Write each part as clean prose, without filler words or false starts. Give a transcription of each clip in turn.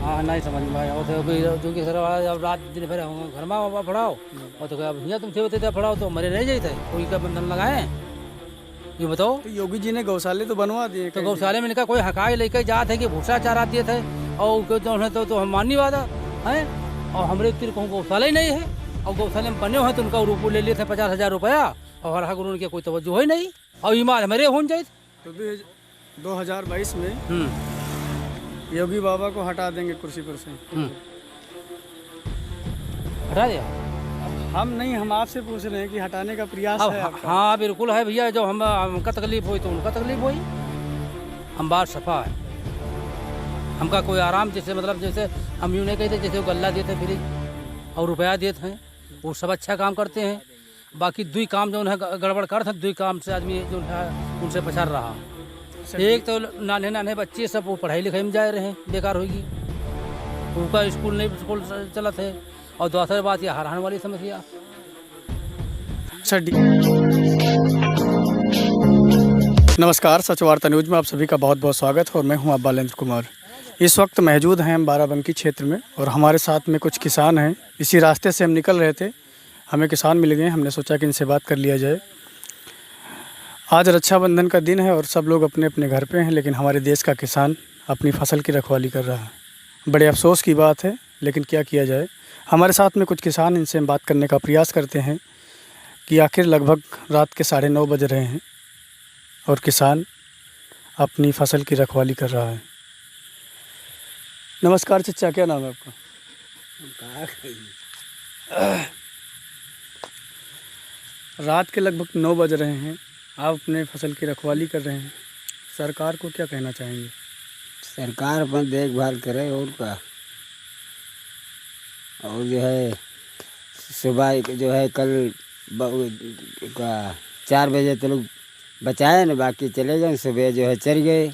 हाँ नहीं समझ में आया वो तो जो कि सर अब रात दिन भर घर में पढ़ाओ और तो अब यहाँ तुम थे होते पढ़ाओ तो मरे नहीं जाते कोई का बंधन लगाए ये बताओ। तो योगी जी ने गौशाले तो बनवा दिए तो गौशाले में इनका कोई हकाई लेकर जात है कि भूसा चारा दिए थे और तो हम माननी वादा है और हमारे तीर कहूँ गौशाला ही नहीं है और गौशाले में बने हुए तो उनका रूप ले लिए थे 50,000 रुपया और हर गुरु उनके कोई तवज्जो ही नहीं और ईमान हमारे हो जाए। तो 2022 में योगी बाबा को हटा देंगे कुर्सी पर से। हटा दिया हम नहीं, हम आपसे पूछ रहे हैं कि हटाने का प्रयास अब है आपका? हाँ बिल्कुल है भैया, जो हमका तकलीफ हुई तो उनका तकलीफ हुई, हम बात सफा है। हमका कोई आराम जैसे मतलब जैसे हम यूँ नहीं कहते जैसे वो गल्ला देते फ्री और रुपया देते हैं वो सब अच्छा काम करते हैं। बाकी दुई काम जो है गड़बड़ करते हैं, दुई काम से आदमी जो है उनसे पछाड़ रहा। एक तो नाने नाने बच्चे सब वो पढ़ाई लिखाई में जा रहे हैं, बेकार होगी, उनका स्कूल नहीं चलत है। और दूसरी बात ये हराने वाली समस्या। नमस्कार, सच वार्ता न्यूज में आप सभी का बहुत बहुत स्वागत है और मैं हूं बालेंद्र कुमार। इस वक्त मौजूद हैं हम बाराबंकी क्षेत्र में और हमारे साथ में कुछ किसान हैं। इसी रास्ते से हम निकल रहे थे, हमें किसान मिल गए, हमने सोचा कि इनसे बात कर लिया जाए। आज रक्षाबंधन का दिन है और सब लोग अपने अपने घर पे हैं, लेकिन हमारे देश का किसान अपनी फसल की रखवाली कर रहा है। बड़े अफसोस की बात है, लेकिन क्या किया जाए। हमारे साथ में कुछ किसान, इनसे हम बात करने का प्रयास करते हैं कि आखिर लगभग रात के 9:30 बज रहे हैं और किसान अपनी फसल की रखवाली कर रहा है। नमस्कार चचा, क्या नाम है आपका? रात के लगभग 9 बज रहे हैं, आप अपने फसल की रखवाली कर रहे हैं, सरकार को क्या कहना चाहेंगे? सरकार अपन देखभाल करे और का, और जो है सुबह जो है कल का 4 बजे तो लोग बचाए ना, बाकी चले गए, सुबह जो है चल गए।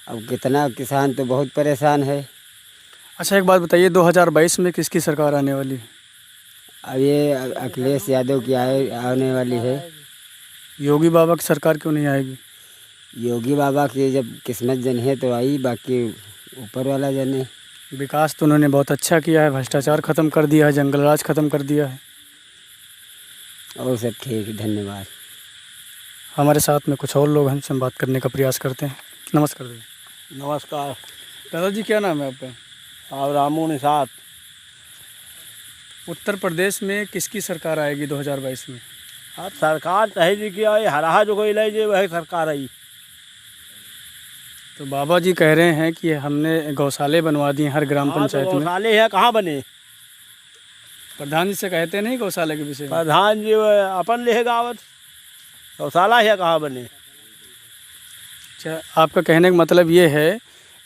अब कितना किसान तो बहुत परेशान है। अच्छा, एक बात बताइए, 2022 में किसकी सरकार आने वाली है? अब ये अखिलेश यादव की आने वाली है। योगी बाबा की सरकार क्यों नहीं आएगी? योगी बाबा की जब किस्मत जन है तो आई, बाकी ऊपर वाला जन है। विकास तो उन्होंने बहुत अच्छा किया है, भ्रष्टाचार ख़त्म कर दिया है, जंगल राज ख़त्म कर दिया है, और सब ठीक है, धन्यवाद। हमारे साथ में कुछ और लोग हैं, उनसे हम बात करने का प्रयास करते हैं। नमस्कार दादा। नमस्कार दादाजी, क्या नाम है आपका? आप रामू निषाद। उत्तर प्रदेश में किसकी सरकार आएगी 2022 में? अब सरकार चाहे जी कि हरा जो कोई ले जाए वही सरकार आई। तो बाबा जी कह रहे हैं कि हमने गौशाले बनवा दिए हर ग्राम पंचायत में। गौशाले है कहाँ बने? प्रधान जी से कहते नहीं गौशाले के विषय में? प्रधान जी अपन ले गावत, गौशाला है कहाँ बने? अच्छा, आपका कहने का मतलब ये है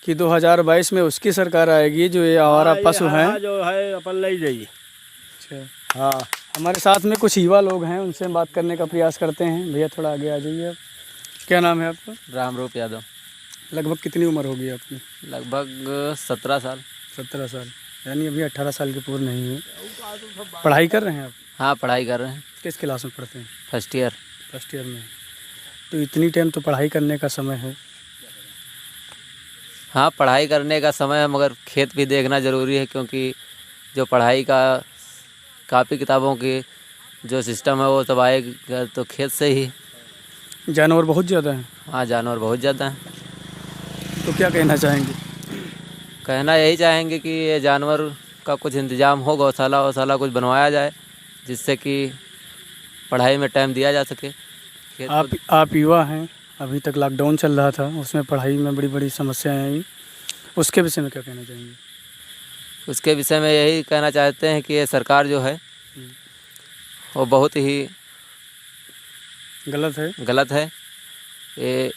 कि 2022 में उसकी सरकार आएगी जो ये आवारा पशु हैं, जो है अपन ले जाइए। अच्छा, हाँ, हमारे साथ में कुछ युवा लोग हैं, उनसे हम बात करने का प्रयास करते हैं। भैया थोड़ा आगे आ जाइए आप। क्या नाम है आपका? रामरूप यादव। लगभग कितनी उम्र होगी आपकी? लगभग 17 साल। 17 साल, यानी अभी 18 साल की पूर्ण नहीं हुई। पढ़ाई कर रहे हैं आप? हाँ, पढ़ाई कर रहे हैं। किस क्लास में पढ़ते हैं? First year. फर्स्ट ईयर में। तो इतनी टाइम तो पढ़ाई करने का समय है। हाँ, पढ़ाई करने का समय है, मगर खेत भी देखना ज़रूरी है, क्योंकि जो पढ़ाई का कापी किताबों की जो सिस्टम है वो सब आएगा तो खेत से ही। जानवर बहुत ज़्यादा हैं। हाँ, जानवर बहुत ज़्यादा हैं। तो क्या कहना चाहेंगे? कहना यही चाहेंगे कि ये जानवर का कुछ इंतज़ाम हो, गौशाला वौशाला कुछ बनवाया जाए, जिससे कि पढ़ाई में टाइम दिया जा सके। आप युवा हैं, अभी तक लॉकडाउन चल रहा था, उसमें पढ़ाई में बड़ी बड़ी समस्याएं आई, उसके विषय में क्या कहना चाहेंगे? उसके विषय में यही कहना चाहते हैं कि ये सरकार जो है वो बहुत ही गलत है। ये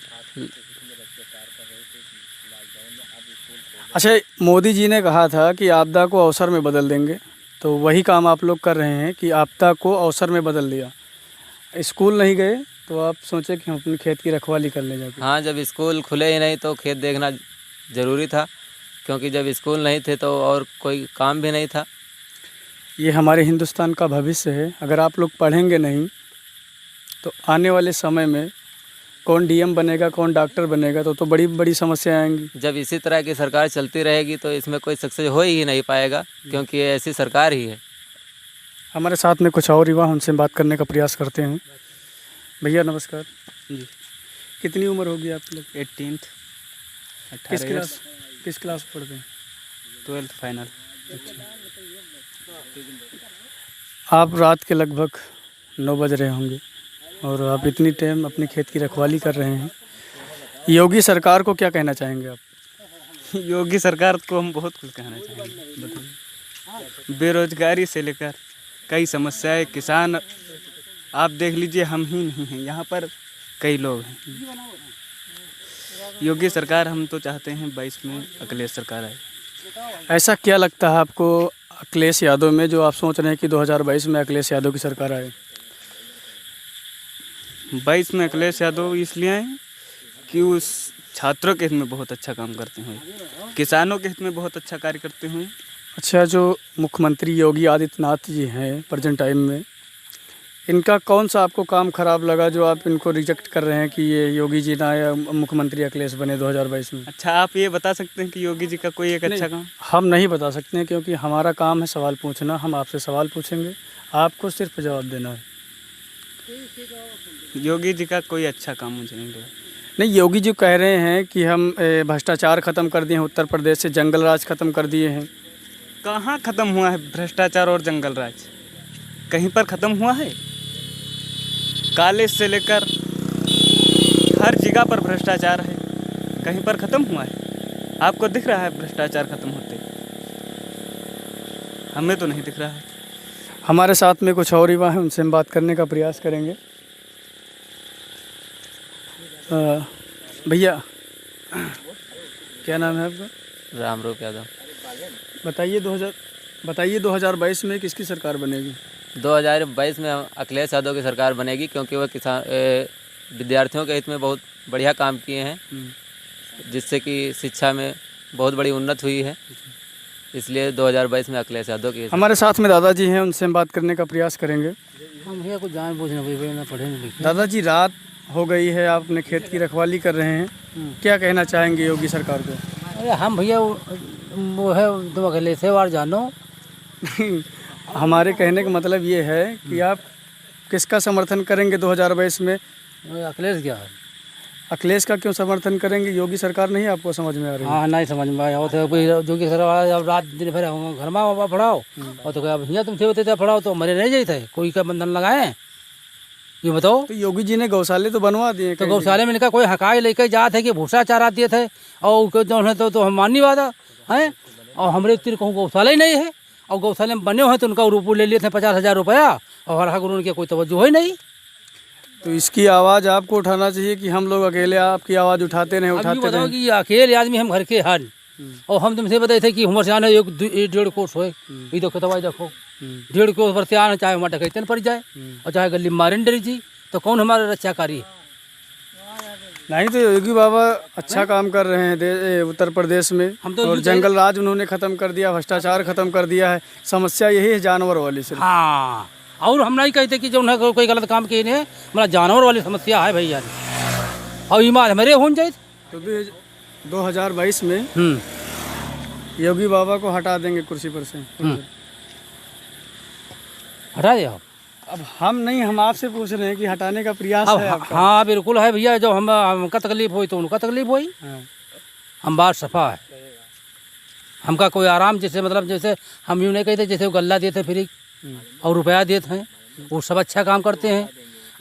अच्छा, मोदी जी ने कहा था कि आपदा को अवसर में बदल देंगे, तो वही काम आप लोग कर रहे हैं कि आपदा को अवसर में बदल दिया। स्कूल नहीं गए तो आप सोचे कि हम अपने खेत की रखवाली कर ले जाके। हाँ, जब स्कूल खुले ही नहीं तो खेत देखना ज़रूरी था, क्योंकि जब स्कूल नहीं थे तो और कोई काम भी नहीं था। ये हमारे हिंदुस्तान का भविष्य है। अगर आप लोग पढ़ेंगे नहीं तो आने वाले समय में कौन डीएम बनेगा, कौन डॉक्टर बनेगा, तो बड़ी बड़ी समस्या आएंगी। जब इसी तरह की सरकार चलती रहेगी तो इसमें कोई सक्सेस हो ही नहीं पाएगा, क्योंकि ये ऐसी सरकार ही है। हमारे साथ में कुछ और युवा, उनसे बात करने का प्रयास करते हैं। भैया नमस्कार जी, कितनी उम्र होगी आप लोग? 18th किस क्लास में पढ़ते हैं? 12th final. आप रात के लगभग 9 बज रहे होंगे और आप इतनी टाइम अपने खेत की रखवाली कर रहे हैं। योगी सरकार को क्या कहना चाहेंगे आप? योगी सरकार को हम बहुत कुछ कहना चाहेंगे। बताइए, बेरोजगारी से लेकर कई समस्याएं, किसान आप देख लीजिए, हम ही नहीं हैं यहाँ पर, कई लोग हैं। योगी सरकार हम तो चाहते हैं 22 में अखिलेश सरकार आए। ऐसा क्या लगता है आपको अखिलेश यादव में, जो आप सोच रहे हैं कि 2022 में अखिलेश यादव की सरकार आए? 22 में अखिलेश यादव इसलिए आए कि उस छात्रों के हित में बहुत अच्छा काम करते हैं, किसानों के हित में बहुत अच्छा कार्य करते हैं। अच्छा, जो मुख्यमंत्री योगी आदित्यनाथ जी हैं प्रेजेंट टाइम में, इनका कौन सा आपको काम खराब लगा जो आप इनको रिजेक्ट कर रहे हैं कि ये योगी जी ना या मुख्यमंत्री अखिलेश बने 2022 में? अच्छा, आप ये बता सकते हैं कि योगी जी का कोई एक अच्छा काम? हम नहीं बता सकते हैं, क्योंकि हमारा काम है सवाल पूछना। हम आपसे सवाल पूछेंगे, आपको सिर्फ जवाब देना है। योगी जी का कोई अच्छा काम मुझे नहीं लगा। नहीं, योगी जी कह रहे हैं कि हम भ्रष्टाचार ख़त्म कर दिए हैं, उत्तर प्रदेश से जंगल राज ख़त्म कर दिए हैं। कहाँ ख़त्म हुआ है भ्रष्टाचार और जंगल राज? कहीं पर ख़त्म हुआ है? कॉलेज से लेकर हर जगह पर भ्रष्टाचार है, कहीं पर ख़त्म हुआ है? आपको दिख रहा है भ्रष्टाचार ख़त्म होते? हमें तो नहीं दिख रहा है। हमारे साथ में कुछ और युवा हैं, उनसे हम बात करने का प्रयास करेंगे। भैया क्या नाम है आपका? रामरूप यादव। बताइए 2022 में किसकी सरकार बनेगी? 2022 में अखिलेश यादव की सरकार बनेगी, क्योंकि वह विद्यार्थियों के हित में बहुत बढ़िया काम किए हैं, जिससे कि शिक्षा में बहुत बड़ी उन्नति हुई है। इसलिए 2022 में अखिलेश यादव की। हमारे साथ में दादाजी हैं, उनसे हम बात करने का प्रयास करेंगे। हम भैया कुछ जान बूझना भाई, ना पढ़े नहीं लिखे। दादाजी, रात हो गई है, आप अपने खेत की रखवाली कर रहे हैं, क्या कहना चाहेंगे योगी सरकार को? अरे हम भैया वो है, तुम अखिलेश वार जानो। हमारे कहने का मतलब ये है कि आप किसका समर्थन करेंगे 2022 में? अखिलेश क्या है? अखिलेश का क्यों समर्थन करेंगे? योगी सरकार नहीं आपको समझ में आ रही? हाँ, नहीं समझ में आया। वो तो कोई जो कि सरकार अब रात दिन भर घर में पढ़ाओ, और तो क्या भैया तुम थे होते थे पढ़ाओ तो मरे नहीं जाते, कोई का बंधन लगाए? ये बताओ। तो योगी जी ने गौशाले तो बनवा दिए, तो गौशाले में इनका कोई हकाई लेकर जाते है कि भूसा चारा दिए थे, और जो है तो हम माननी वादा है, और हमारे तीर कहूँ गौशाला ही नहीं है, और गौशाले में बने हुए तो उनका रूप ले लिए थे 50,000 रुपया, और हर गुरु उनके कोई तवज्जो ही नहीं। तो इसकी आवाज़ आपको उठाना चाहिए कि हम लोग अकेले आपकी आवाज़ उठाते नहीं? अभी बताओ कि अकेले आदमी हम घर के हन, और हम तुमसे बताए थे कि हमारे आने 1-1.5 कोर्स हो, ये देखो तबाई देखो 1.5 कोर्स पर आना, चाहे हमारा डकैतन पड़ जाए और चाहे गली मारन डरी जी, तो कौन हमारा रक्षाकारी है? नहीं, तो योगी बाबा अच्छा काम कर रहे हैं उत्तर प्रदेश में, और जंगल राज उन्होंने ख़त्म कर दिया, भ्रष्टाचार ख़त्म कर दिया है। समस्या यही है जानवर वाली से। हाँ, और हम नहीं कहते कि जो है कोई गलत काम किए नहीं, मतलब जानवर वाली समस्या है भैया, और ईमान हमारे हो जाए। तो 2022 में योगी बाबा को हटा देंगे कुर्सी पर से? हटा दे आप। अब हम नहीं, हम आपसे पूछ रहे हैं कि हटाने का प्रयास है आपका? हाँ बिल्कुल है भैया, जो हमका तकलीफ हुई तो उनका तकलीफ हुई। हम बात सफा है, हमका कोई आराम, जैसे मतलब जैसे हम यूँ नहीं कहते जैसे वो गल्ला देते फ्री और रुपया देते हैं, वो सब अच्छा काम करते हैं।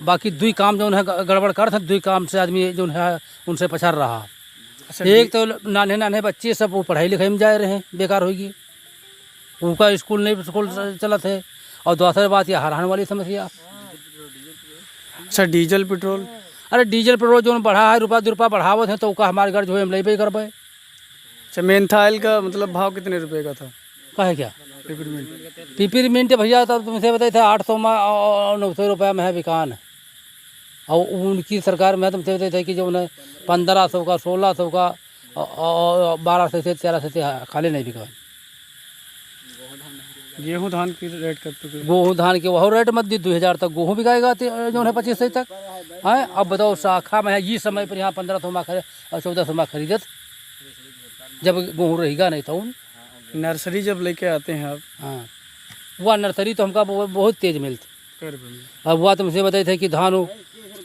बाकी दुई काम जो है गड़बड़ करते हैं, दुई काम से आदमी जो है उनसे पछाड़ रहा। एक तो नाने नाने बच्चे सब वो पढ़ाई लिखाई में जा रहे हैं, बेकार होगी, उनका स्कूल नहीं स्कूल चलत है, और दूसरी बात ये हराने वाली समस्या। अच्छा, डीजल पेट्रोल? अरे डीजल पेट्रोल जो बढ़ा है, रुपया बढ़ावत है, तो उसका हमारे घर जो है हम ले करबे। अच्छा, मेन्थाइल का मतलब भाव कितने रुपए का था? कहे क्या पिपरमिंट भैया, तब तुमसे बताए थे 800 में और 900 रुपया में है बिकान, और उनकी सरकार में तुमसे बताए थे कि जो उन्हें 1500 का 1600 का और 1200 से 1300 से खाली नहीं बिका। गेहूँ धान की रेट कब तक है? गेहूँ धान के वह रेट मत दी 2000 तक गेहूँ बिकाएगा जो है 2500 तक है। अब बताओ शाखा में है ये समय पर यहाँ 1500 में खरीद और 1400 में खरीदत जब गेहूँ रहेगा नहीं तो नर्सरी जब लेके आते हैं आप हाँ वह नर्सरी तो हमका बहुत तेज मिलती। कर में अब वह तुमसे बताए थे कि धान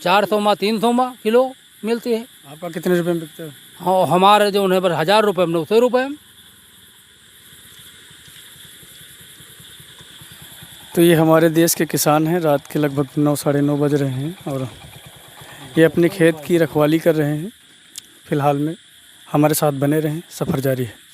400 में 300 में किलो मिलती है। आपका कितने रुपए में बिकता है? हाँ हमारे जो उन्हें पर 1000 रुपये में 900 रुपये में। तो ये हमारे देश के किसान हैं। रात के लगभग 9 साढ़े 9 बज रहे हैं और ये अपने खेत की रखवाली कर रहे हैं। फ़िलहाल में हमारे साथ बने रहें, सफ़र जारी है।